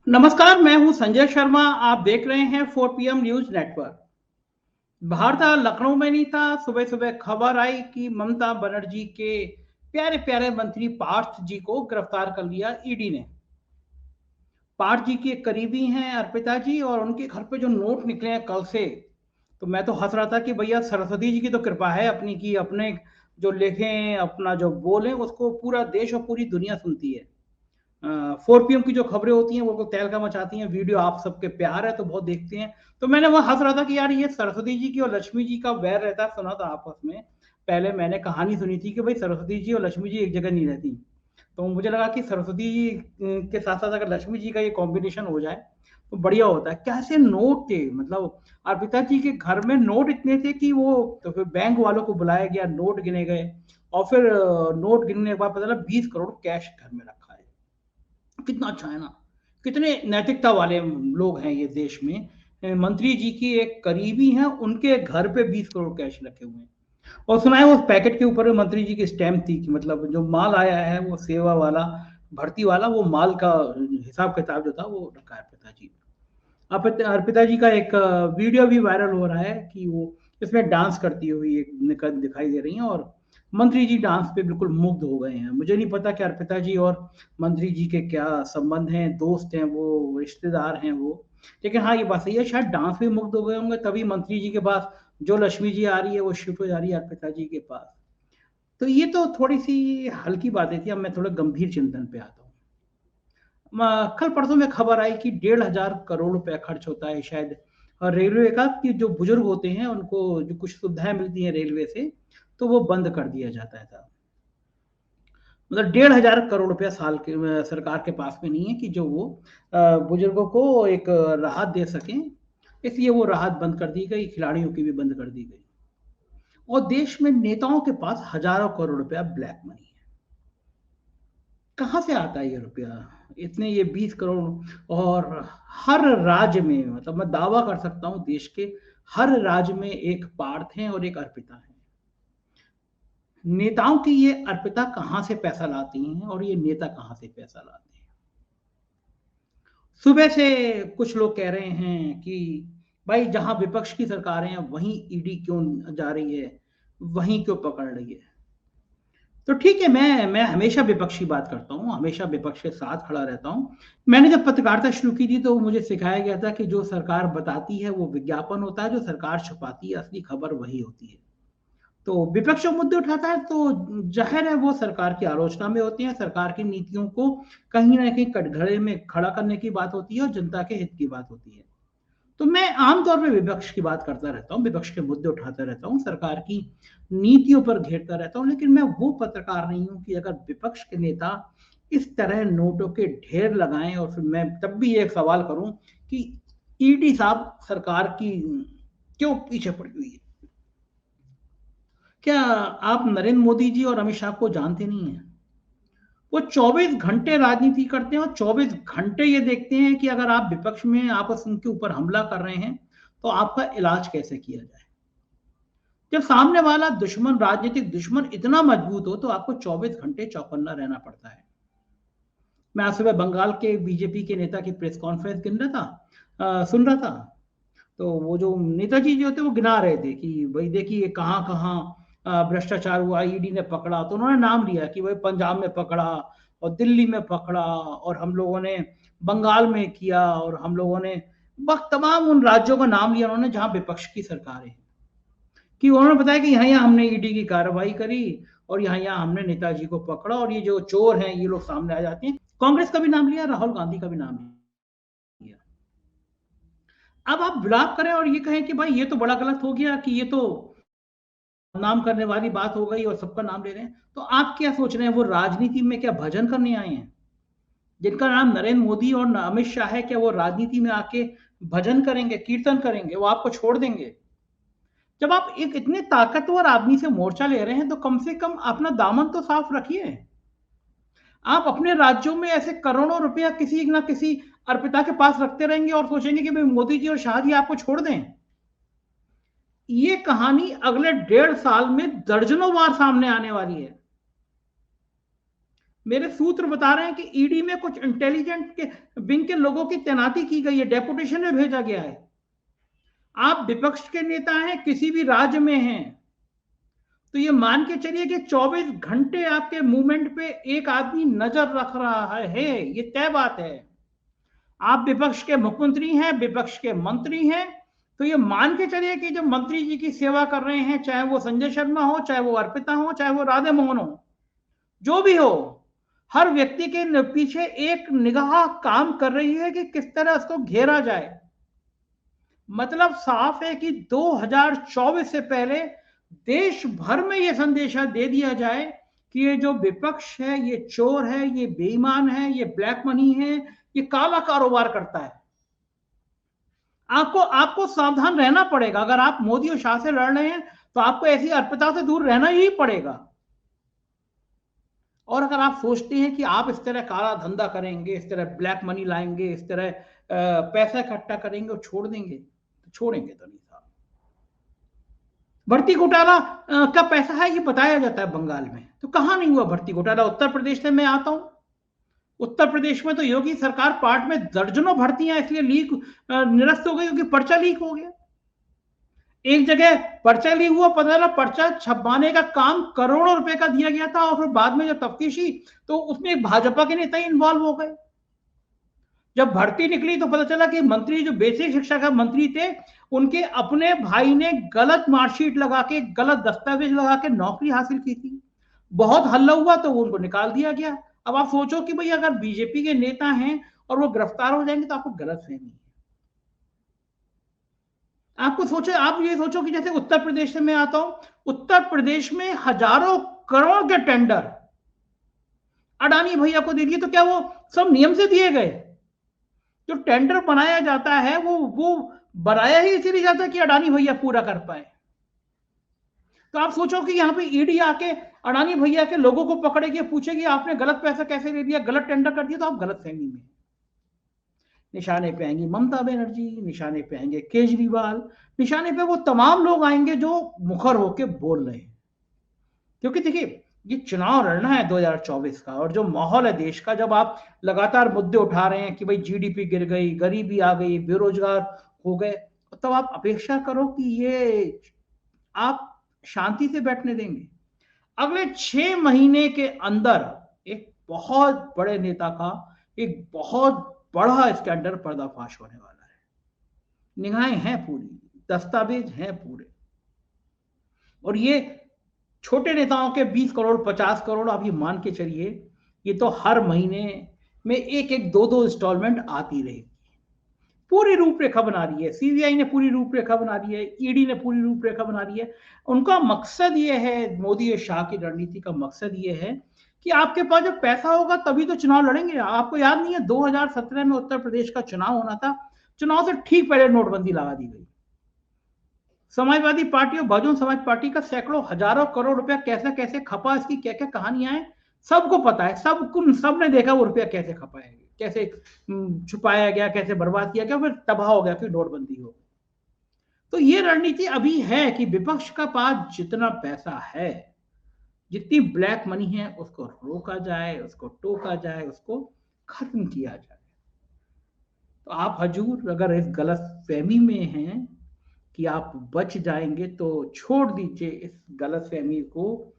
नमस्कार, मैं हूं संजय शर्मा। आप देख रहे हैं 4 PM न्यूज नेटवर्क। बाहर था, लखनऊ में नहीं था। सुबह सुबह खबर आई कि ममता बनर्जी के प्यारे प्यारे मंत्री पार्थ जी को गिरफ्तार कर लिया ईडी ने। पार्थ जी के करीबी हैं अर्पिता जी, और उनके घर पे जो नोट निकले हैं कल से, तो मैं तो हंस रहा था कि भैया सरस्वती जी की तो कृपा है अपनी, की अपने जो लिखें, अपना जो बोलें, उसको पूरा देश और पूरी दुनिया सुनती है। 4 PM की जो खबरें होती हैं वो तहलका मचाती हैं। वीडियो आप सबके प्यार है तो बहुत देखते हैं। तो मैंने वह हंस रहा था कि यार ये सरस्वती जी की और लक्ष्मी जी का वैर रहता है, सुना था आपस में। पहले मैंने कहानी सुनी थी कि भाई सरस्वती जी और लक्ष्मी जी एक जगह नहीं रहती। तो मुझे लगा कि सरस्वती जी के साथ साथ अगर लक्ष्मी जी का ये कॉम्बिनेशन हो जाए तो बढ़िया होता है। कैसे नोट थे, मतलब अर्पिता जी के घर में नोट इतने थे कि वो, तो फिर बैंक वालों को बुलाया गया, नोट गिने गए, और फिर नोट गिनने के बाद पता चला 20 करोड़ कैश घर में रखा है। कितना अच्छा है ना। कितने नैतिकता वाले लोग हैं ये देश में। मंत्री जी की एक करीबी हैं, उनके घर पे 20 करोड़ कैश रखे हुए हैं। और सुना है उस पैकेट के ऊपर मंत्री जी की स्टैम्प थी कि मतलब जो माल आया है वो सेवा वाला, भर्ती वाला, वो माल का हिसाब किताब जो था वो रखा है पिताजी। अब अर्पिता जी का एक वीडियो भी वायरल हो रहा है कि वो इसमें डांस करती हुई एक दिखाई दे रही हैं, और मंत्री जी डांस पे बिल्कुल मुग्ध हो गए हैं। मुझे नहीं पता कि अर्पिता जी और मंत्री जी के क्या संबंध हैं, दोस्त हैं वो, रिश्तेदार हैं वो, लेकिन हाँ ये बात सही है, शायद डांस में मुग्ध हो गए होंगे तभी मंत्री जी के पास जो लक्ष्मी जी आ रही है वो शिफ्ट हो जा रही है अर्पिता जी के पास। तो ये तो थोड़ी सी हल्की बातें थी। अब मैं थोड़ा गंभीर चिंतन पे आता हूँ। कल परसों में खबर आई कि 1,500 करोड़ रुपया खर्च होता है शायद रेलवे का, कि जो बुजुर्ग होते हैं उनको जो कुछ सुविधाएं मिलती हैं रेलवे से, तो वो बंद कर दिया जाता है था। मतलब 1,500 करोड़ रुपया साल के सरकार के पास में नहीं है कि जो वो बुजुर्गों को एक राहत दे सकें। इसलिए वो राहत बंद कर दी गई, खिलाड़ियों की भी बंद कर दी गई। और देश में नेताओं के पास हजारों करोड़ रुपया ब्लैक मनी है। कहाँ से आता है ये रुपया, इतने, ये 20 करोड़। और हर राज्य में, मतलब मैं दावा कर सकता हूँ देश के हर राज्य में एक पार्थ है और एक अर्पिता है। नेताओं की ये अर्पिता कहाँ से पैसा लाती हैं और ये नेता कहाँ से पैसा लाते हैं। सुबह से कुछ लोग कह रहे हैं कि भाई जहां विपक्ष की सरकारें हैं वहीं ईडी क्यों जा रही है, वहीं क्यों पकड़ रही है। तो ठीक है, मैं हमेशा विपक्ष की बात करता हूँ, हमेशा विपक्ष के साथ खड़ा रहता हूँ। मैंने जब पत्रकारिता शुरू की थी तो मुझे सिखाया गया था कि जो सरकार बताती है वो विज्ञापन होता है, जो सरकार छुपाती है असली खबर वही होती है। तो विपक्ष जो मुद्दे उठाता है तो जाहिर है वो सरकार की आलोचना में होती है, सरकार की नीतियों को कहीं ना कहीं कटघरे में खड़ा करने की बात होती है और जनता के हित की बात होती है। तो मैं आमतौर पे विपक्ष की बात करता रहता हूँ, विपक्ष के मुद्दे उठाता रहता हूँ, सरकार की नीतियों पर घेरता रहता हूँ, लेकिन मैं वो पत्रकार नहीं हूँ कि अगर विपक्ष के नेता इस तरह नोटों के ढेर लगाएं और फिर मैं तब भी एक सवाल करूं कि ईडी साहब सरकार की क्यों पीछे पड़ी हुई है। क्या आप नरेंद्र मोदी जी और अमित शाह को जानते नहीं हैं? वो 24 घंटे राजनीति करते हैं और 24 घंटे ये देखते हैं कि अगर आप विपक्ष में आपस उनके ऊपर हमला कर रहे हैं तो आपका इलाज कैसे किया जाए। जब सामने वाला दुश्मन, राजनीतिक दुश्मन इतना मजबूत हो तो आपको 24 घंटे चौकन्ना रहना पड़ता है। मैं आज सुबह बंगाल के बीजेपी के नेता की प्रेस कॉन्फ्रेंस सुन रहा था। तो वो जो नेताजी जो थे वो गिना रहे थे कि भाई देखिए कहाँ कहाँ भ्रष्टाचार हुआ, ईडी ने पकड़ा, तो उन्होंने नाम लिया कि भाई पंजाब में पकड़ा और दिल्ली में पकड़ा और हम लोगों ने बंगाल में किया, और हम लोगों ने बस तमाम उन राज्यों का नाम लिया उन्होंने जहां विपक्ष की सरकार है। कि उन्होंने बताया कि यहाँ यहाँ हमने ईडी की कार्रवाई करी और यहाँ यहाँ हमने नेताजी को पकड़ा और ये जो चोर हैं ये लोग सामने आ जाते हैं। कांग्रेस का भी नाम लिया, राहुल गांधी का भी नाम लिया। अब आप विलाप करें और ये कहें कि भाई ये तो बड़ा गलत हो गया, कि ये तो नाम करने वाली बात हो गई और सबका नाम ले रहे हैं, तो आप क्या सोच रहे हैं वो राजनीति में क्या भजन करने आए हैं? जिनका नाम नरेंद्र मोदी और अमित शाह है, क्या वो राजनीति में आके भजन करेंगे, कीर्तन करेंगे, वो आपको छोड़ देंगे? जब आप एक इतने ताकतवर आदमी से मोर्चा ले रहे हैं तो कम से कम अपना दामन तो साफ रखिए। आप अपने राज्यों में ऐसे करोड़ों रुपया किसी ना किसी अर्पिता के पास रखते रहेंगे और सोचेंगे कि भाई मोदी जी और शाह जी आपको छोड़ दें। ये कहानी अगले 1.5 साल में दर्जनों बार सामने आने वाली है। मेरे सूत्र बता रहे हैं कि ईडी में कुछ इंटेलिजेंट के विंग के लोगों की तैनाती की गई है, डेपुटेशन में भेजा गया है। आप विपक्ष के नेता हैं, किसी भी राज्य में हैं, तो ये मान के चलिए कि 24 घंटे आपके मूवमेंट पे एक आदमी नजर रख रहा है, ये तय बात है। आप विपक्ष के मुख्यमंत्री हैं, विपक्ष के मंत्री हैं, तो ये मान के चलिए कि जब मंत्री जी की सेवा कर रहे हैं, चाहे वो संजय शर्मा हो, चाहे वो अर्पिता हो, चाहे वो राधे मोहन हो, जो भी हो, हर व्यक्ति के पीछे एक निगाह काम कर रही है कि किस तरह उसको घेरा जाए। मतलब साफ है कि 2024 से पहले देश भर में यह संदेशा दे दिया जाए कि ये जो विपक्ष है, ये चोर है, ये बेईमान है, ये ब्लैक मनी है, ये काला कारोबार करता है। आपको सावधान रहना पड़ेगा। अगर आप मोदी और शाह से लड़ रहे हैं तो आपको ऐसी अर्पिता से दूर रहना ही पड़ेगा। और अगर आप सोचते हैं कि आप इस तरह काला धंधा करेंगे, इस तरह ब्लैक मनी लाएंगे, इस तरह पैसा इकट्ठा करेंगे और छोड़ देंगे, तो छोड़ेंगे तो नहीं साहब। भर्ती घोटाला का पैसा है ये बताया जाता है बंगाल में, तो कहां नहीं हुआ भर्ती घोटाला? उत्तर प्रदेश से मैं आता हूं, उत्तर प्रदेश में तो योगी सरकार पार्ट में दर्जनों भर्तियां इसलिए लीक निरस्त हो गई क्योंकि पर्चा लीक हो गया। एक जगह पर्चा लीक हुआ, पता चला पर्चा छपवाने का काम करोड़ों रुपए का दिया गया था, और फिर बाद में जब तफ्तीशी तो उसमें एक भाजपा के नेता ही इन्वॉल्व हो गए। जब भर्ती निकली तो पता चला कि मंत्री जो बेसिक शिक्षा का मंत्री थे, उनके अपने भाई ने गलत मार्कशीट लगा के, गलत दस्तावेज लगा के नौकरी हासिल की थी। बहुत हल्ला हुआ तो उनको निकाल दिया गया। अब आप सोचो कि भाई अगर बीजेपी के नेता हैं और वो गिरफ्तार हो जाएंगे तो आपको गलतफहमी है। आप ये सोचो कि जैसे उत्तर प्रदेश से मैं आता हूं, उत्तर प्रदेश में हजारों करोड़ के टेंडर अडानी भैया को दे दिए, तो क्या वो सब नियम से दिए गए? जो टेंडर बनाया जाता है वो बनाया ही इसीलिए जाता है कि अडानी भैया पूरा कर पाए। तो आप सोचो कि यहाँ पे ईडी आके अडानी भैया के लोगों को पकड़ेगी, पूछेगी आपने गलत पैसा कैसे ले दिया, गलत टेंडर कर दिया, तो आप गलत फहमी में। निशाने पे आएंगी ममता बनर्जी, निशाने पे आएंगे केजरीवाल, निशाने पे वो तमाम लोग आएंगे जो मुखर होके बोल रहे हैं। क्योंकि देखिए ये चुनाव लड़ना है 2024 का, और जो माहौल है देश का, जब आप लगातार मुद्दे उठा रहे हैं कि भाई जीडीपी गिर गई, गरीबी आ गई, बेरोजगार हो गए, तब आप अपेक्षा करो कि ये आप शांति से बैठने देंगे? अगले 6 महीने के अंदर एक बहुत बड़े नेता का एक बहुत बड़ा स्कैंडल पर्दाफाश होने वाला है। निगाहें हैं पूरी, दस्तावेज हैं पूरे, और ये छोटे नेताओं के 20 करोड़ 50 करोड़ आप ये मान के चलिए, ये तो हर महीने में एक एक दो दो इंस्टॉलमेंट आती रहेगी। पूरी रूपरेखा बना रही है सीबीआई ने, पूरी रूपरेखा बना रही है ईडी ने, पूरी रूपरेखा बना रही है। उनका मकसद ये है, मोदी और शाह की रणनीति का मकसद ये है कि आपके पास जब पैसा होगा तभी तो चुनाव लड़ेंगे। आपको याद नहीं है 2017 में उत्तर प्रदेश का चुनाव होना था, चुनाव से ठीक पहले नोटबंदी लगा दी गई। समाजवादी पार्टी और बहुजन समाज पार्टी का सैकड़ों हजारों करोड़ रुपया कैसे कैसे खपा, इसकी क्या क्या कहानियां हैं सबको पता है। सबने देखा वो रुपया कैसे खपाया गया, कैसे छुपाया गया, कैसे बर्बाद किया गया, फिर तबाह हो गया, फिर नोटबंदी हो। तो ये रणनीति अभी है कि विपक्ष का पास जितना पैसा है, जितनी ब्लैक मनी है, उसको रोका जाए, उसको टोका जाए, उसको खत्म किया जाए। तो आप हजूर अगर इस गलत फहमी में हैं कि आप बच जाएंगे तो छोड़ दीजिए इस गलतफहमी को।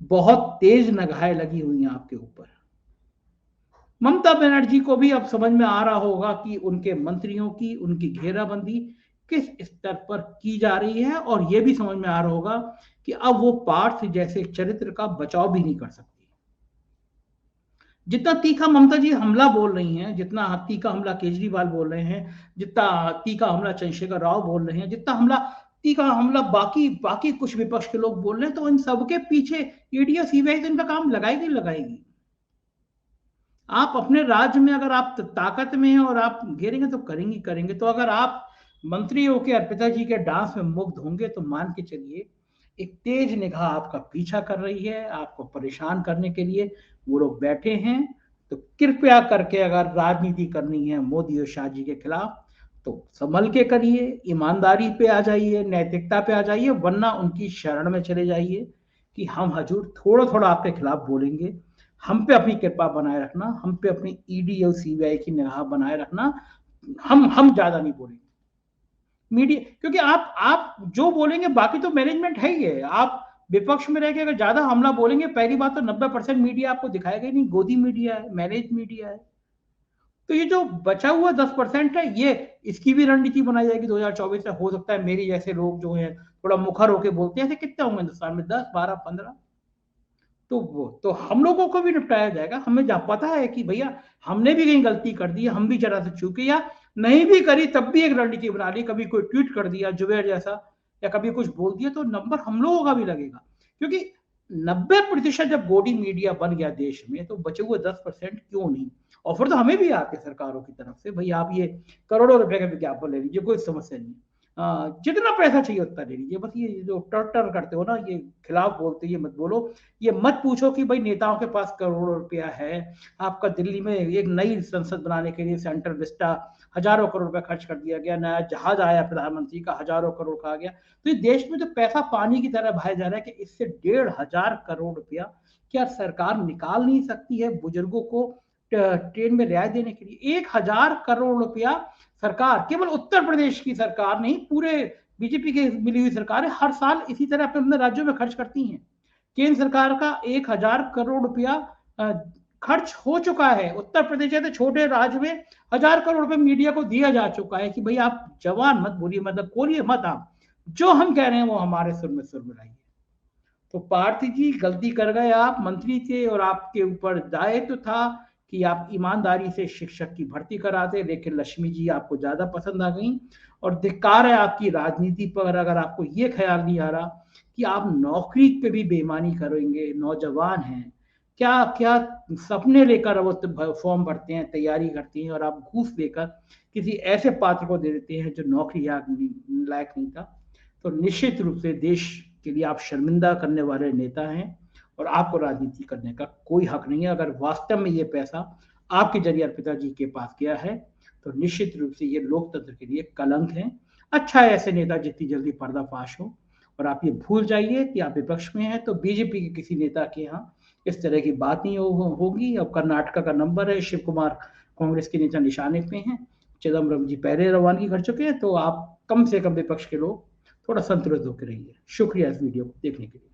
बहुत तेज नगाहें लगी हुई हैं आपके ऊपर। ममता बनर्जी को भी अब समझ में आ रहा होगा कि उनके मंत्रियों की, उनकी घेराबंदी किस स्तर पर की जा रही है, और यह भी समझ में आ रहा होगा कि अब वो पार्थ जैसे चरित्र का बचाव भी नहीं कर सकती। जितना तीखा ममता जी हमला बोल रही हैं, जितना तीखा हमला केजरीवाल बोल रहे हैं, जितना तीखा हमला चंद्रशेखर राव बोल रहे हैं, जितना तीखा हमला बाकी कुछ विपक्ष के लोग बोल रहे हैं, तो इन सबके पीछे ईडी और सीबीआई तो इनका काम लगाएगी। आप अपने राज्य में अगर आप ताकत में हैं और आप घेरेंगे तो करेंगे। तो अगर आप मंत्री होकर अर्पिता जी के डांस में मुग्ध होंगे तो मान के चलिए एक तेज निगाह आपका पीछा कर रही है, आपको परेशान करने के लिए वो लोग बैठे हैं। तो कृपया करके अगर राजनीति करनी है मोदी और शाह जी के खिलाफ तो संभल के करिए, ईमानदारी पे आ जाइए, नैतिकता पे आ जाइए, वरना उनकी शरण में चले जाइए कि हम हजूर थोड़ा थोड़ा आपके खिलाफ बोलेंगे, हम पे अपनी कृपा बनाए रखना, हम पे अपनी ईडी और सीबीआई की निगाह बनाए रखना। हम ज्यादा नहीं बोलेंगे मीडिया, क्योंकि आप जो बोलेंगे बाकी तो मैनेजमेंट है ही है। आप विपक्ष में रह के अगर ज्यादा हमला बोलेंगे, पहली बात तो 90% मीडिया आपको दिखाएगा ही नहीं, गोदी मीडिया है, मैनेज मीडिया है। तो ये जो बचा हुआ 10% है, ये इसकी भी रणनीति बनाई जाएगी 2024 में। हो सकता है मेरी जैसे लोग जो हैं थोड़ा मुखर होके बोलते हैं, ऐसे कितने होंगे हिंदुस्तान में, 10, 12, 15। तो वो तो हम लोगों को भी निपटाया जाएगा। हमें जहाँ पता है कि भैया हमने भी कहीं गलती कर दी है, हम भी जरा से चूके, या नहीं भी करी तब भी एक रणनीति बना ली, कभी कोई ट्वीट कर दिया जुबेर जैसा, या कभी कुछ बोल दिया, तो नंबर हम लोगों का भी लगेगा। क्योंकि 90% जब गोदी मीडिया बन गया देश में, तो बचे हुए 10% क्यों नहीं। ऑफर तो हमें भी आते सरकारों की तरफ से, भाई आप ये करोड़ों रुपए का विज्ञापन ले लीजिए, कोई समस्या नहीं। जितना पैसा चाहिए उतना ले लीजिए, बस ये जो टर टर करते हो ना, ये खिलाफ बोलते, ये मत बोलो। ये मत पूछो कि भाई नेताओं के पास करोड़ों रुपया है। आपका दिल्ली में एक नई संसद बनाने के लिए सेंट्रल विस्टा हजारों करोड़ रुपया खर्च कर दिया गया, नया जहाज आया प्रधानमंत्री का, हजारों करोड़ का आ गया। तो ये देश में तो पैसा पानी की तरह बहाया जा रहा है कि इससे 1,500 करोड़ रुपया क्या सरकार निकाल नहीं सकती है बुजुर्गों को ट्रेन में रियायत देने के लिए। 1,000 करोड़ रुपया सरकार, केवल उत्तर प्रदेश की सरकार नहीं, पूरे बीजेपी के मिली हुई सरकार है, हर साल इसी तरह अपने अपने राज्यों में खर्च करती हैं। केंद्र सरकार का 1,000 करोड़ रुपया खर्च हो चुका है। उत्तर प्रदेश जैसे छोटे राज्य में 1,000 करोड़ रुपए मीडिया को दिया जा चुका है कि भाई आप जवान मत बोलिए, मतलब बोलिए मत, आप जो हम कह रहे हैं वो हमारे सुर में लाइए। तो पार्थ जी गलती कर गए, आप मंत्री थे और आपके ऊपर दायित्व था कि आप ईमानदारी से शिक्षक की भर्ती कराते, लेकिन लक्ष्मी जी आपको ज्यादा पसंद आ गई। और धिक्कार है आपकी राजनीति पर, अगर आपको ये ख्याल नहीं आ रहा कि आप नौकरी पे भी बेईमानी करेंगे। नौजवान हैं, क्या क्या सपने लेकर वो फॉर्म भरते हैं, तैयारी करती हैं, और आप घूस लेकर किसी ऐसे पात्र को दे देते हैं जो नौकरी लायक नहीं था। तो निश्चित रूप से देश के लिए आप शर्मिंदा करने वाले नेता हैं, और आपको राजनीति करने का कोई हक नहीं है। अगर वास्तव में ये पैसा आपके जरिए अर्पिता जी के पास गया है, तो निश्चित रूप से ये लोकतंत्र के लिए कलंक है। अच्छा है ऐसे नेता जितनी जल्दी पर्दाफाश हो। और आप ये भूल जाइए कि आप विपक्ष में हैं, तो बीजेपी के किसी नेता के यहाँ इस तरह की बात नहीं होगी। अब कर्नाटका का नंबर है, शिव कुमार कांग्रेस के नेता निशाने पे हैं, चिदम्बरम जी पहले रवानगी कर चुके हैं। तो आप कम से कम विपक्ष के लोग थोड़ा संतुलित होकर रहिए। शुक्रिया इस वीडियो को देखने के लिए।